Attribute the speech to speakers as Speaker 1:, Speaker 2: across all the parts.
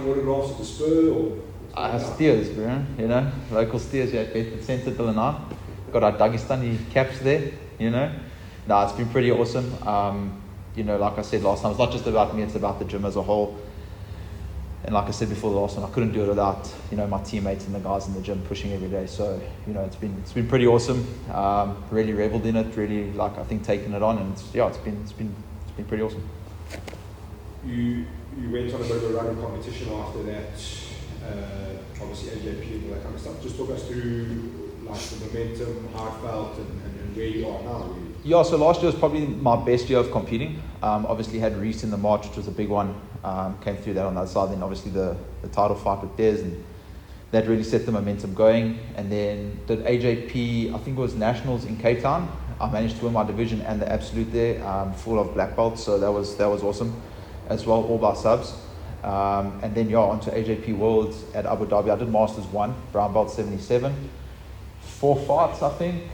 Speaker 1: autographs at the Spur or?
Speaker 2: Steers, bro. You know, local steers here at Bedford Centre, Dylan. Got our Dagestani caps there. You know, it's been pretty awesome. You know, like I said last time, it's not just about me; it's about the gym as a whole. And like I said before the last one, I couldn't do it without, you know, my teammates and the guys in the gym pushing every day. So, you know, it's been pretty awesome. Really reveled in it. Really, like, I think taking it on, and it's been pretty awesome.
Speaker 1: You went on a bit of a running competition after that. Obviously AJP and all that kind of stuff. Just talk us through like the momentum, how it felt, and where you are now. Really.
Speaker 2: Yeah, so last year was probably my best year of competing. Obviously had Reese in the March, which was a big one. Came through that on the other side. Then obviously the title fight with Des, and that really set the momentum going. And then did AJP, I think it was Nationals in Cape Town. I managed to win my division and the absolute there, full of black belts. So that was awesome as well, all by subs. And then onto AJP Worlds at Abu Dhabi. I did Masters 1, brown belt 77. 4 fights, I think.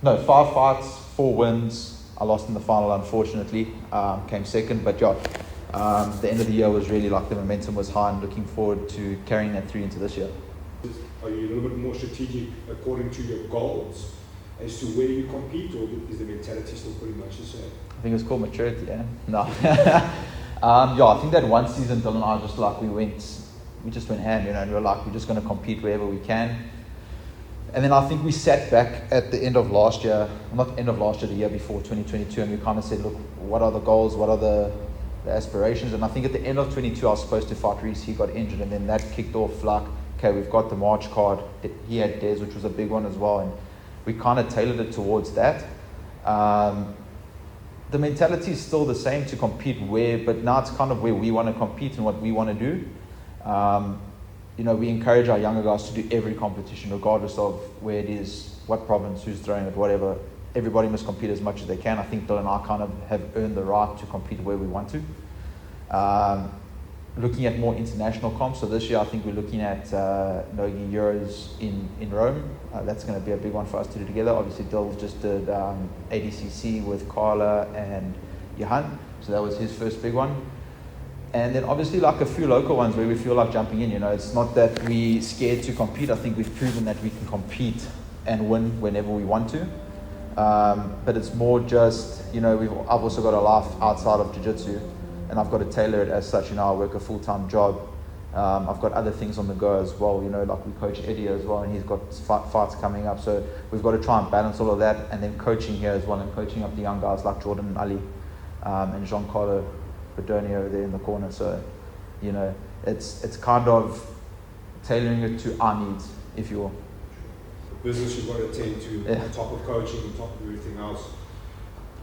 Speaker 2: No, 5 fights, 4 wins. I lost in the final, unfortunately. Came second, but the end of the year was really like the momentum was high, and looking forward to carrying that through into this year.
Speaker 1: Are you a little bit more strategic according to your goals as to where you compete, or is the mentality still pretty much the same?
Speaker 2: I think it's called maturity, yeah? No. I think that one season, Dylan and I just like, we just went ham, you know, and we were like, we're just going to compete wherever we can. And then I think we sat back at the end of last year, not end of last year, the year before, 2022, and we kind of said, look, what are the goals, what are the aspirations? And I think at the end of 22, I was supposed to fight Reese, he got injured, and then that kicked off like, okay, we've got the March card, he had Des, which was a big one as well, and we kind of tailored it towards that. The mentality is still the same to compete but now it's kind of where we want to compete and what we want to do. You know, we encourage our younger guys to do every competition, regardless of where it is, what province, who's throwing it, whatever. Everybody must compete as much as they can. I think Dylan and I kind of have earned the right to compete where we want to. Looking at more international comps, so this year I think we're looking at Nogi Euros in Rome. That's going to be a big one for us to do together. Obviously, Dylan just did ADCC with Carla and Johan, so that was his first big one. And then obviously like a few local ones where we feel like jumping in. You know, it's not that we're scared to compete. I think we've proven that we can compete and win whenever we want to. But it's more just, you know, I've also got a life outside of jiu-jitsu, and I've got to tailor it as such. You know, I work a full-time job. I've got other things on the go as well. You know, like we coach Eddie as well, and he's got fights coming up. So we've got to try and balance all of that, and then coaching here as well, and coaching up the young guys like Jordan and Ali, and Giancarlo Bedoni over there in the corner. So, you know, it's kind of tailoring it to our needs, if you will.
Speaker 1: Business you've got to attend to, on top of coaching, on top of everything else.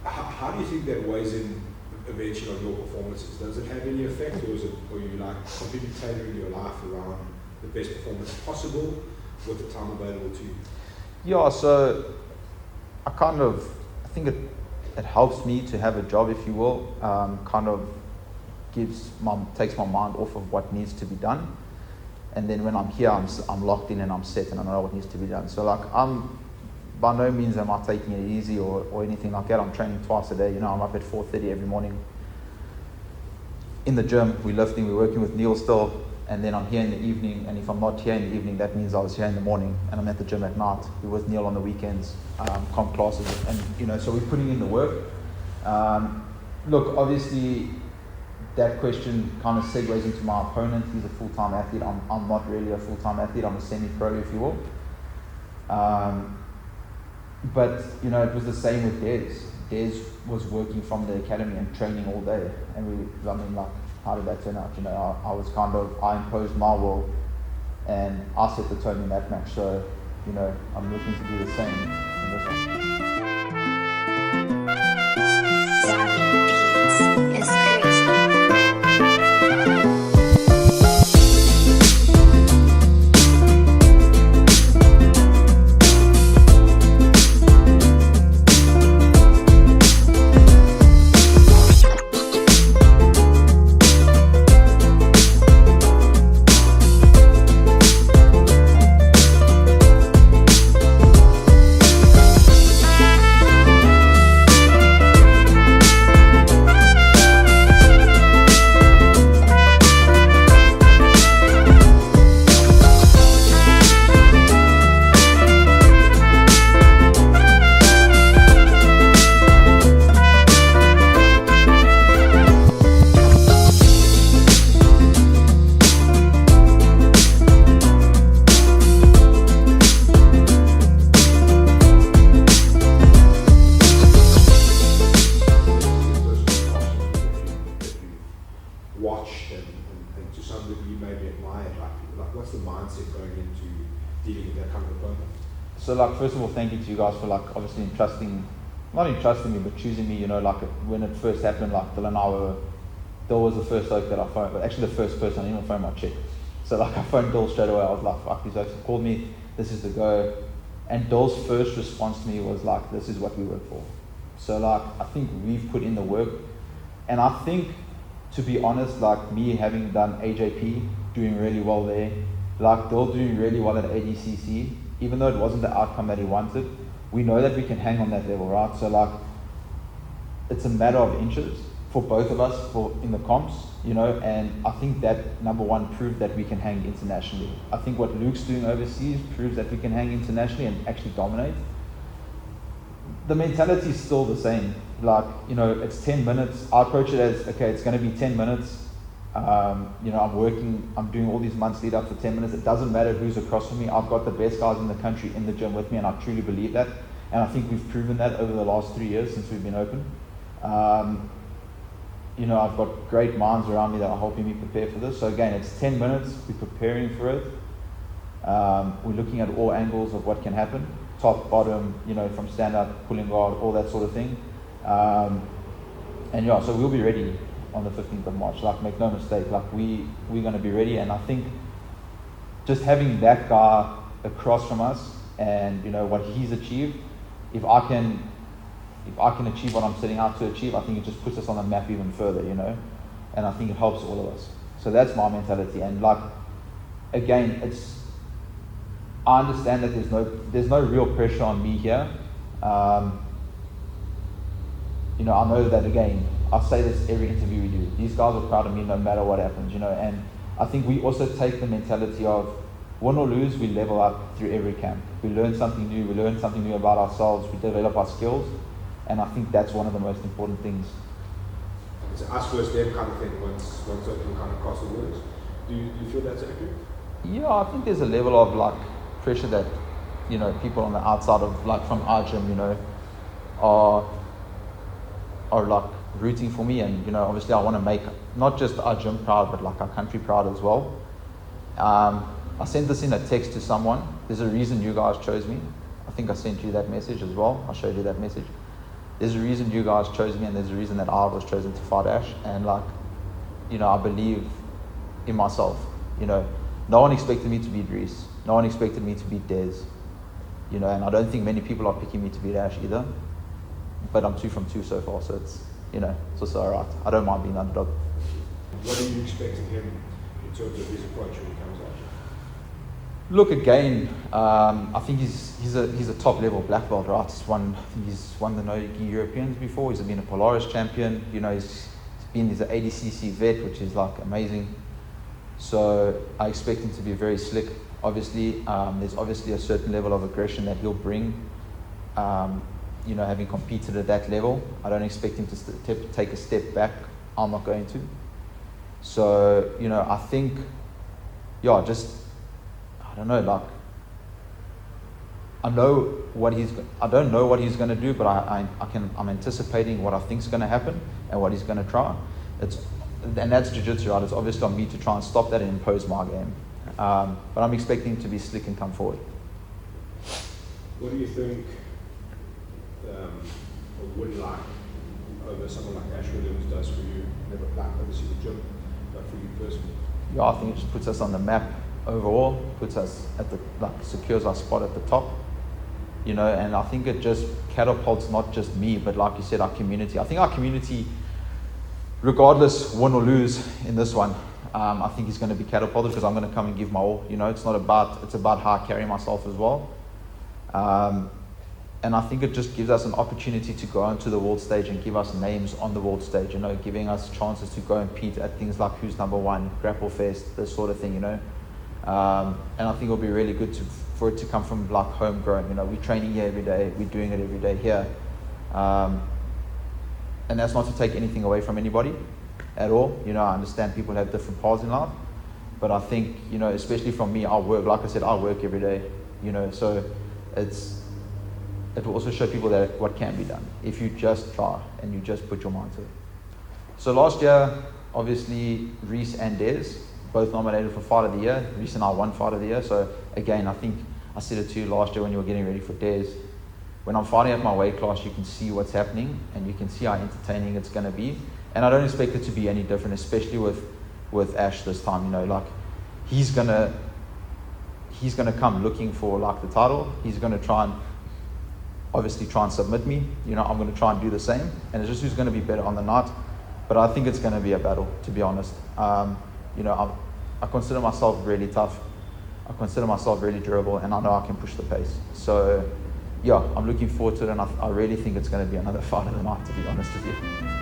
Speaker 1: How do you think that weighs in eventually on your performances? Does it have any effect, or are you like completely tailoring your life around the best performance possible with the time available to you?
Speaker 2: Yeah, so I think it helps me to have a job, if you will. Kind of takes my mind off of what needs to be done. And then when I'm here, I'm locked in and I'm set and I know what needs to be done. So like by no means am I taking it easy or anything like that. I'm training twice a day. You know, I'm up at 4:30 every morning in the gym. We're lifting, we're working with Neil still, and then I'm here in the evening. And if I'm not here in the evening, that means I was here in the morning and I'm at the gym at night. We're with Neil on the weekends, comp classes, and you know, so we're putting in the work. Look, obviously, that question kind of segues into my opponent. He's a full-time athlete. I'm not really a full-time athlete. I'm a semi-pro, if you will. But, you know, it was the same with Des. Des was working from the academy and training all day. And how did that turn out? You know, I imposed my will and I set the tone in that match. So, you know, I'm looking to do the same in this one.
Speaker 1: you maybe admired? Like what's the mindset going into dealing with that kind of opponent?
Speaker 2: So like, first of all, thank you to you guys for like obviously not entrusting me, but choosing me. You know, like when it first happened, like Dylan and I were, Dill was the first oak that I phoned, but actually the first person. I didn't even phone my chick. So like I phoned Dill straight away. I was like, fuck, these oaks have called me. This is the go. And Dill's first response to me was like, this is what we work for. So like, I think we've put in the work. And I think, to be honest, like me having done AJP, doing really well there, like Dill doing really well at ADCC, even though it wasn't the outcome that he wanted, we know that we can hang on that level, right? So like, it's a matter of inches for both of us in the comps, you know, and I think that number one proved that we can hang internationally. I think what Luke's doing overseas proves that we can hang internationally and actually dominate. The mentality is still the same. Like, you know, it's 10 minutes. I approach it as, okay, it's going to be 10 minutes. You know, I'm doing all these months lead up to 10 minutes. It doesn't matter who's across from me. I've got the best guys in the country in the gym with me, and I truly believe that. And I think we've proven that over the last 3 years since we've been open. You know, I've got great minds around me that are helping me prepare for this. So again, it's 10 minutes. We're preparing for it. We're looking at all angles of what can happen. Top, bottom, you know, from stand up, pulling guard, all that sort of thing. And yeah, so we'll be ready on the 15th of March. Like, make no mistake, like we're going to be ready. And I think just having that guy across from us and, you know, what he's achieved, if I can achieve what I'm setting out to achieve, I think it just puts us on the map even further, you know, and I think it helps all of us. So that's my mentality. And like, again, I understand that there's no real pressure on me here. You know, I know that, again, I say this every interview we do. These guys are proud of me no matter what happens, you know, and I think we also take the mentality of win or lose, we level up through every camp. We learn something new. We learn something new about ourselves. We develop our skills. And I think that's one of the most important things.
Speaker 1: It's us versus them kind of thing once something kind of cross the words. Do you feel that's accurate?
Speaker 2: Yeah, I think there's a level of like pressure that, you know, people on the outside of like from our gym, you know, are like rooting for me. And, you know, obviously I want to make not just our gym proud, but like our country proud as well. I sent this in a text to someone. There's a reason you guys chose me. I think I sent you that message as well. I showed you that message. There's a reason you guys chose me, and there's a reason that I was chosen to fight Ash. And like, you know, I believe in myself. You know, no one expected me to beat Reese. No one expected me to beat Des. You know, and I don't think many people are picking me to beat Ash either. But I'm 2 from 2 so far, so it's, you know, it's also alright. I don't mind being underdog.
Speaker 1: What are you expecting him in terms of his approach when he comes out?
Speaker 2: Look, again, I think he's a top level black belt, right? He's won the Nogi Europeans before. He's been a Polaris champion. You know, he's an ADCC vet, which is like amazing. So I expect him to be very slick. Obviously, there's obviously a certain level of aggression that he'll bring. You know, having competed at that level, I don't expect him to take a step back. I'm not going to. So, you know, I think, yeah, I don't know, like, I don't know what he's going to do, but I'm anticipating what I think is going to happen and what he's going to try. And that's jiu-jitsu, right? It's obviously on me to try and stop that and impose my game. But I'm expecting him to be slick and come forward.
Speaker 1: What do you think, or would like, over someone like Ash Williams does for you? Never like obviously the gym, but for you personally?
Speaker 2: Yeah, I think it just puts us on the map overall, puts us at the, like, secures our spot at the top, you know, and I think it just catapults not just me, but like you said, our community. I think our community, regardless, win or lose in this one, I think he's going to be catapulted because I'm going to come and give my all. You know, it's about how I carry myself as well. And I think it just gives us an opportunity to go onto the world stage and give us names on the world stage, you know, giving us chances to go and compete at things like Who's Number One, Grapple Fest, this sort of thing, you know. And I think it'll be really good for it to come from like homegrown. You know, we're training here every day, we're doing it every day here. And that's not to take anything away from anybody at all. You know, I understand people have different paths in life, but I think, you know, especially from me, I work every day, you know, so it will also show people that what can be done if you just try and you just put your mind to it. So last year, obviously, Reese and Des, both nominated for Fight of the Year. Reese and I won Fight of the Year. So again, I think I said it to you last year when you were getting ready for Dares. When I'm fighting at my weight class, you can see what's happening and you can see how entertaining it's going to be. And I don't expect it to be any different, especially with Ash this time. You know, like he's gonna come looking for like the title. He's gonna try and submit me. You know, I'm gonna try and do the same. And it's just who's gonna be better on the night. But I think it's gonna be a battle, to be honest. You know, I consider myself really tough. I consider myself really durable, and I know I can push the pace. So, yeah, I'm looking forward to it, and I really think it's going to be another fight of the night, to be honest with you.